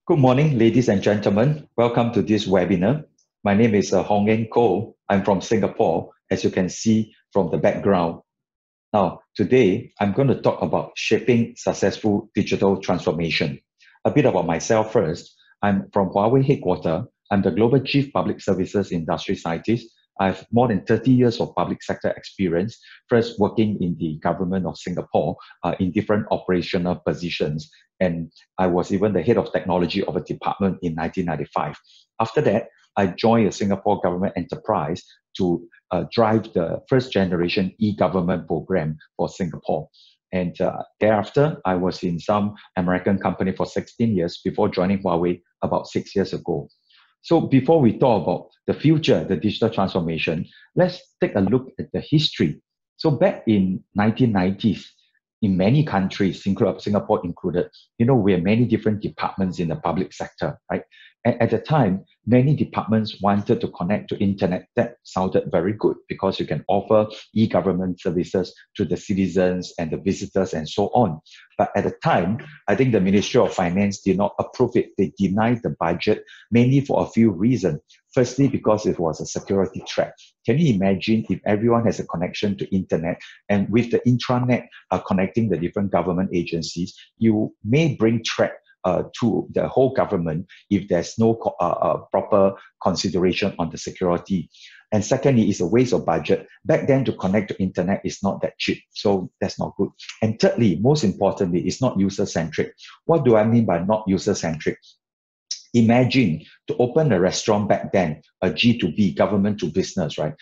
Good morning, ladies and gentlemen. Welcome to this webinar. My name is Hong Eng Koh. I'm from Singapore, as you can see from the background. Now, today, I'm going to talk about shaping successful digital transformation. A bit about myself first. I'm from Huawei headquarters. I'm the Global Chief Public Services Industry Scientist. I have more than 30 years of public sector experience, first working in the government of Singapore in different operational positions. And I was even the head of technology of a department in 1995. After that, I joined a Singapore government enterprise to drive the first generation e-government program for Singapore. And thereafter, I was in some American company for 16 years before joining Huawei about 6 years ago. So before we talk about the future, the digital transformation, let's take a look at the history. So back in 1990s, in many countries, Singapore included, we have many different departments in the public sector, right? And at the time, many departments wanted to connect to internet. That sounded very good because you can offer e-government services to the citizens and the visitors and so on. But at the time, I think the Ministry of Finance did not approve it. They denied the budget, mainly for a few reasons. Firstly, because it was a security threat. Can you imagine if everyone has a connection to internet and with the intranet connecting the different government agencies, you may bring threat to the whole government if there's no proper consideration on the security. And secondly, it's a waste of budget. Back then, to connect to internet is not that cheap, so that's not good. And thirdly, most importantly, it's not user-centric. What do I mean by not user-centric? Imagine to open a restaurant back then, a G2B, government to business, right?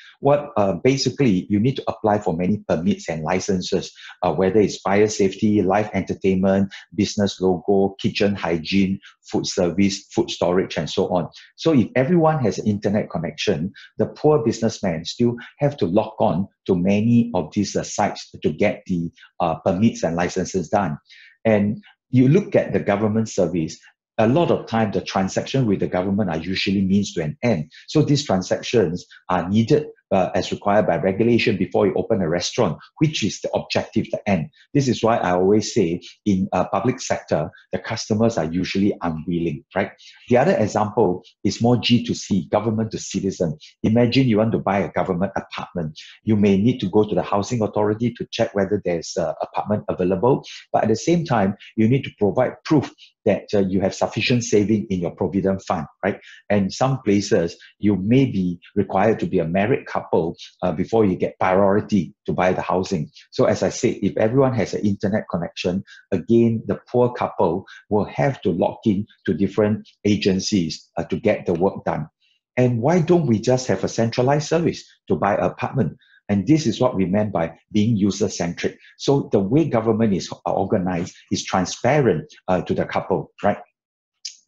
Basically, you need to apply for many permits and licenses, whether it's fire safety, live entertainment, business logo, kitchen hygiene, food service, food storage, and so on. So if everyone has an internet connection, the poor businessmen still have to log on to many of these sites to get the permits and licenses done. And you look at the government service, a lot of time the transaction with the government are usually means to an end. So these transactions are needed as required by regulation before you open a restaurant, which is the objective, the end. This is why I always say in public sector, the customers are usually unwilling, right? The other example is more G2C, government to citizen. Imagine you want to buy a government apartment. You may need to go to the housing authority to check whether there's an apartment available. But at the same time, you need to provide proof that you have sufficient saving in your provident fund, right? And some places, you may be required to be a married couple before you get priority to buy the housing. So as I said, if everyone has an internet connection, again, the poor couple will have to log in to different agencies to get the work done. And why don't we just have a centralized service to buy an apartment? And this is what we meant by being user-centric. So the way government is organized is transparent to the couple, right?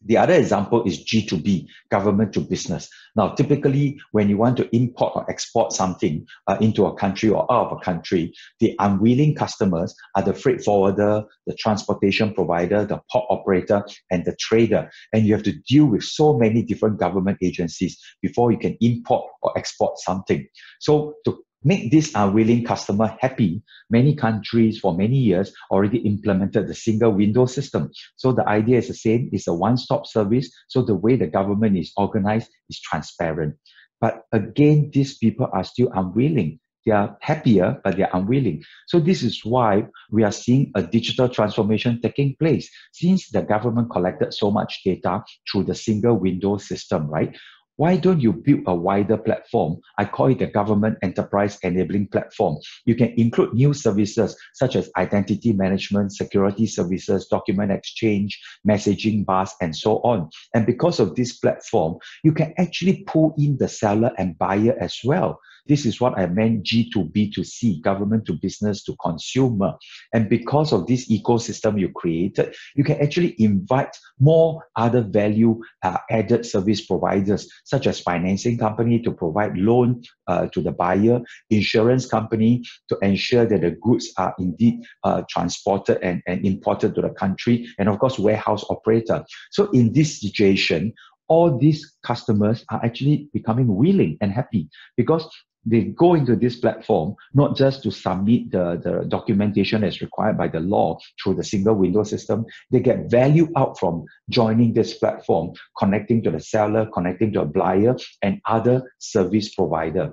The other example is G2B, government to business. Now, typically, when you want to import or export something into a country or out of a country, the unwilling customers are the freight forwarder, the transportation provider, the port operator, and the trader. And you have to deal with so many different government agencies before you can import or export something. So to make this unwilling customer happy, many countries for many years already implemented the single window system. So the idea is the same, it's a one-stop service. So the way the government is organized is transparent. But again, these people are still unwilling. They are happier, but they are unwilling. So this is why we are seeing a digital transformation taking place. Since the government collected so much data through the single window system, right? Why don't you build a wider platform? I call it the government enterprise enabling platform. You can include new services such as identity management, security services, document exchange, messaging bars, and so on. And because of this platform, you can actually pull in the seller and buyer as well. This is what I meant G2B2C, government to business to consumer. And because of this ecosystem you created, you can actually invite more other value added service providers, such as financing company to provide loan to the buyer, insurance company to ensure that the goods are indeed transported and imported to the country, and of course, warehouse operator. So in this situation, all these customers are actually becoming willing and happy because they go into this platform not just to submit the documentation as required by the law through the single window system. They get value out from joining this platform, connecting to the seller, connecting to a buyer, and other service provider.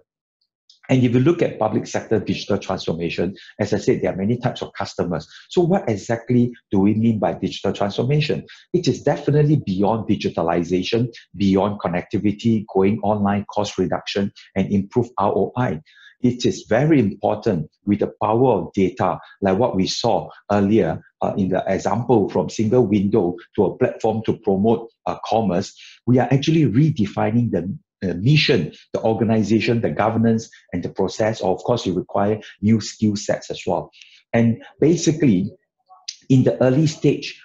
And if you look at public sector digital transformation, as I said, there are many types of customers. So what exactly do we mean by digital transformation? It is definitely beyond digitalization, beyond connectivity, going online, cost reduction, and improve ROI. It is very important with the power of data, like what we saw earlier in the example from single window to a platform to promote commerce. We are actually redefining the mission, the organization, the governance, and the process. Of course, you require new skill sets as well. And basically, in the early stage,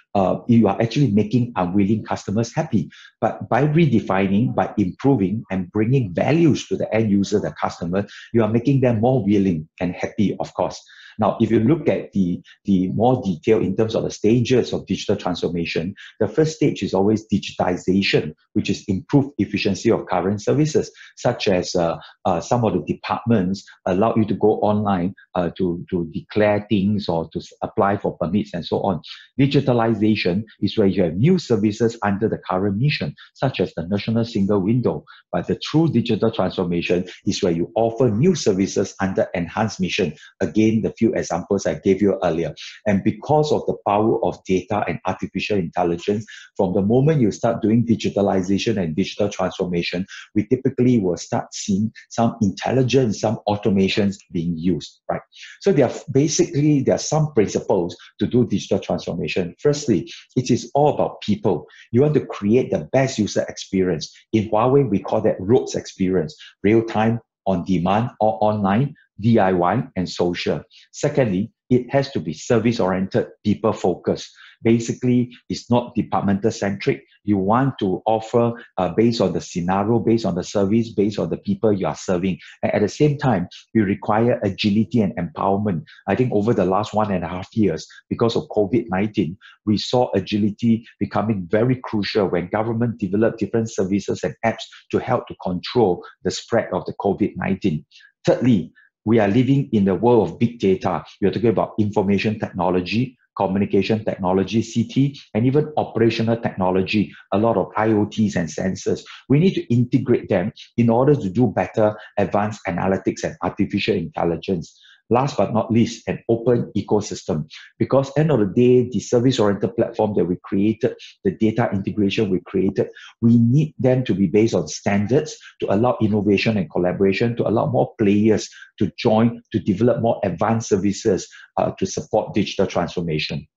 you are actually making unwilling customers happy. But by redefining, by improving and bringing values to the end user, the customer, you are making them more willing and happy, of course. Now, if you look at the more detail in terms of the stages of digital transformation, the first stage is always digitization, which is improved efficiency of current services, such as some of the departments allow you to go online to declare things or to apply for permits and so on. Digitalization is where you have new services under the current mission, such as the National Single Window. But the true digital transformation is where you offer new services under enhanced mission. Again, the few examples I gave you earlier. And because of the power of data and artificial intelligence, from the moment you start doing digitalization and digital transformation, we typically will start seeing some intelligence, some automations being used, right? So there are some principles to do digital transformation. Firstly, it is all about people. You want to create the best user experience. In Huawei, we call that ROADS experience, real time, on demand, or online, DIY, and social. Secondly, it has to be service-oriented, people-focused. Basically, it's not departmental-centric. You want to offer based on the scenario, based on the service, based on the people you are serving. And at the same time, you require agility and empowerment. I think over the last 1.5 years, because of COVID-19, we saw agility becoming very crucial when government developed different services and apps to help to control the spread of the COVID-19. Thirdly, we are living in the world of big data. You're talking about information technology, communication technology, CT, and even operational technology, a lot of IoTs and sensors. We need to integrate them in order to do better advanced analytics and artificial intelligence. Last but not least, an open ecosystem. Because end of the day, the service-oriented platform that we created, the data integration we created, we need them to be based on standards to allow innovation and collaboration, to allow more players to join, to develop more advanced services to support digital transformation.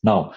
Now,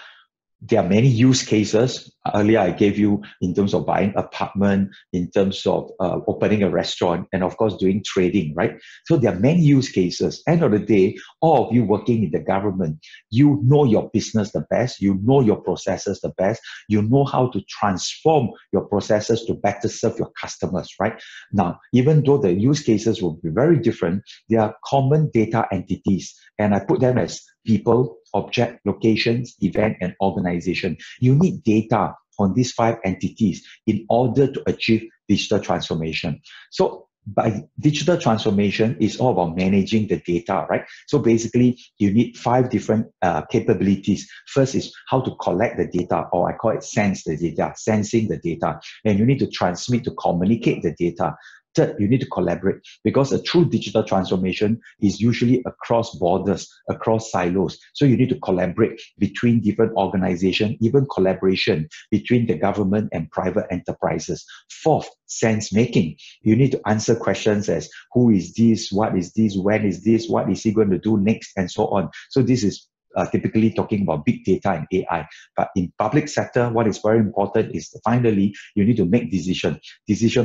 there are many use cases. Earlier, I gave you in terms of buying apartment, in terms of opening a restaurant, and of course, doing trading, right? So there are many use cases. End of the day, all of you working in the government, you know your business the best, you know your processes the best, you know how to transform your processes to better serve your customers, right? Now, even though the use cases will be very different, there are common data entities, and I put them as people, object, locations, event, and organization. You need data on these 5 entities in order to achieve digital transformation. So by digital transformation, it's all about managing the data, right? So basically, you need 5 different capabilities. First is how to collect the data, or I call it sense the data, sensing the data. And you need to transmit, to communicate the data. Third, you need to collaborate, because a true digital transformation is usually across borders, across silos. So you need to collaborate between different organizations, even collaboration between the government and private enterprises. Fourth, sense making. You need to answer questions as who is this, what is this, when is this, what is he going to do next, and so on. So this is typically talking about big data and AI. But in public sector, what is very important is finally, you need to make decision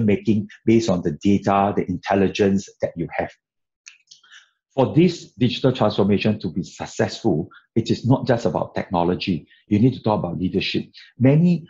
making based on the data, the intelligence that you have. For this digital transformation to be successful, it is not just about technology. You need to talk about leadership. Many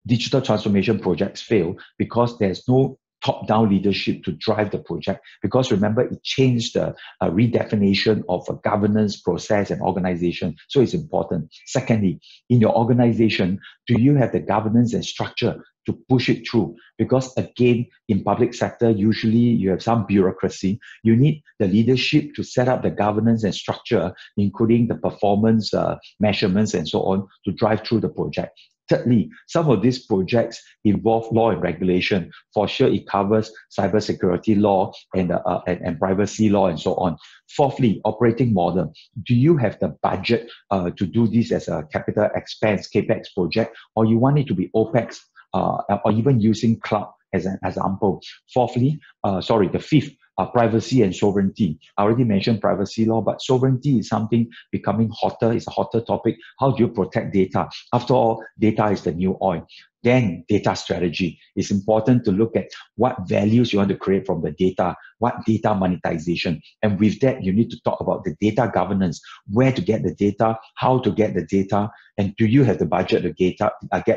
digital transformation projects fail because there's no top-down leadership to drive the project, because remember, it changed the redefinition of a governance process and organization. So it's important. Secondly, in your organization, do you have the governance and structure to push it through? Because again, in public sector, usually you have some bureaucracy. You need the leadership to set up the governance and structure, including the performance measurements and so on, to drive through the project. Thirdly, some of these projects involve law and regulation. For sure, it covers cybersecurity law and privacy law and so on. Fourthly, operating model. Do you have the budget to do this as a capital expense, CAPEX project, or you want it to be OPEX, or even using cloud as an example? The fifth, privacy and sovereignty. I already mentioned privacy law, but sovereignty is something becoming hotter. It's a hotter topic. How do you protect data? After all, data is the new oil. Then data strategy. It's important to look at what values you want to create from the data, what data monetization. And with that, you need to talk about the data governance, where to get the data, how to get the data, and do you have the budget to get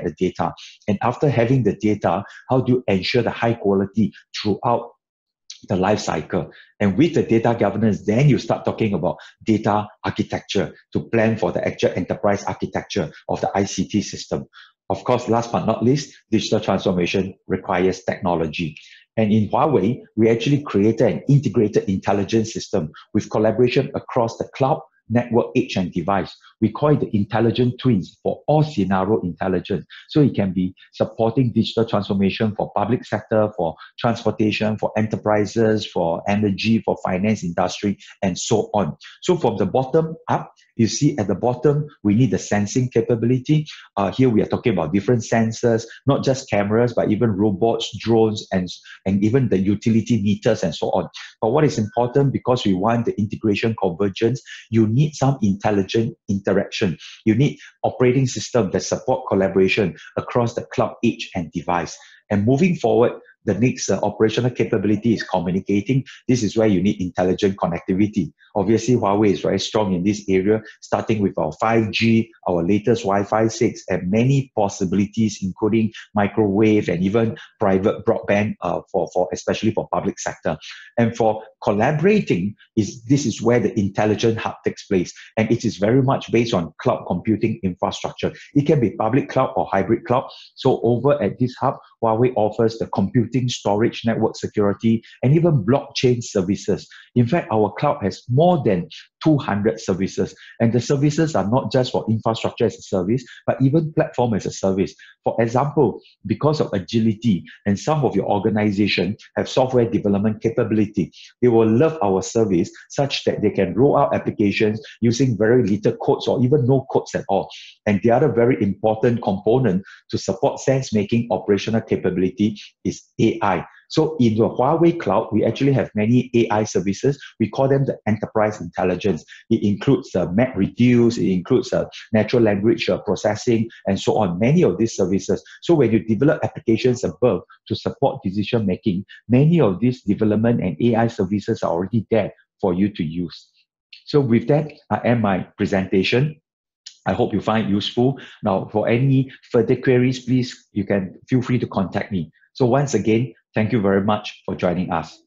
the data? And after having the data, how do you ensure the high quality throughout the life cycle? And with the data governance, then you start talking about data architecture to plan for the actual enterprise architecture of the ICT system. Of course, last but not least, digital transformation requires technology. And in Huawei, we actually created an integrated intelligence system with collaboration across the cloud, network, edge, and device. We call it the intelligent twins for all scenario intelligence. So it can be supporting digital transformation for public sector, for transportation, for enterprises, for energy, for finance industry, and so on. So from the bottom up, you see at the bottom, we need the sensing capability. Here we are talking about different sensors, not just cameras, but even robots, drones, and even the utility meters and so on. But what is important, because we want the integration convergence, you need some intelligent interaction. You need operating system that support collaboration across the cloud, edge, and device. And moving forward, the next operational capability is communicating. This is where you need intelligent connectivity. Obviously, Huawei is very strong in this area, starting with our 5G, our latest Wi-Fi 6, and many possibilities, including microwave and even private broadband especially for public sector. And for collaborating, this is where the intelligent hub takes place. And it is very much based on cloud computing infrastructure. It can be public cloud or hybrid cloud. So over at this hub, Huawei offers the computing, storage, network security, and even blockchain services. In fact, our cloud has more than 200 services. And the services are not just for infrastructure as a service, but even platform as a service. For example, because of agility and some of your organization have software development capability, they will love our service such that they can roll out applications using very little codes or even no codes at all. And the other very important component to support sense-making operational capability is AI. So in the Huawei cloud, we actually have many AI services. We call them the enterprise intelligence. It includes MapReduce, it includes natural language processing, and so on, many of these services. So when you develop applications above to support decision making, many of these development and AI services are already there for you to use. So with that, I end my presentation. I hope you find it useful. Now, for any further queries, please, you can feel free to contact me. So once again, thank you very much for joining us.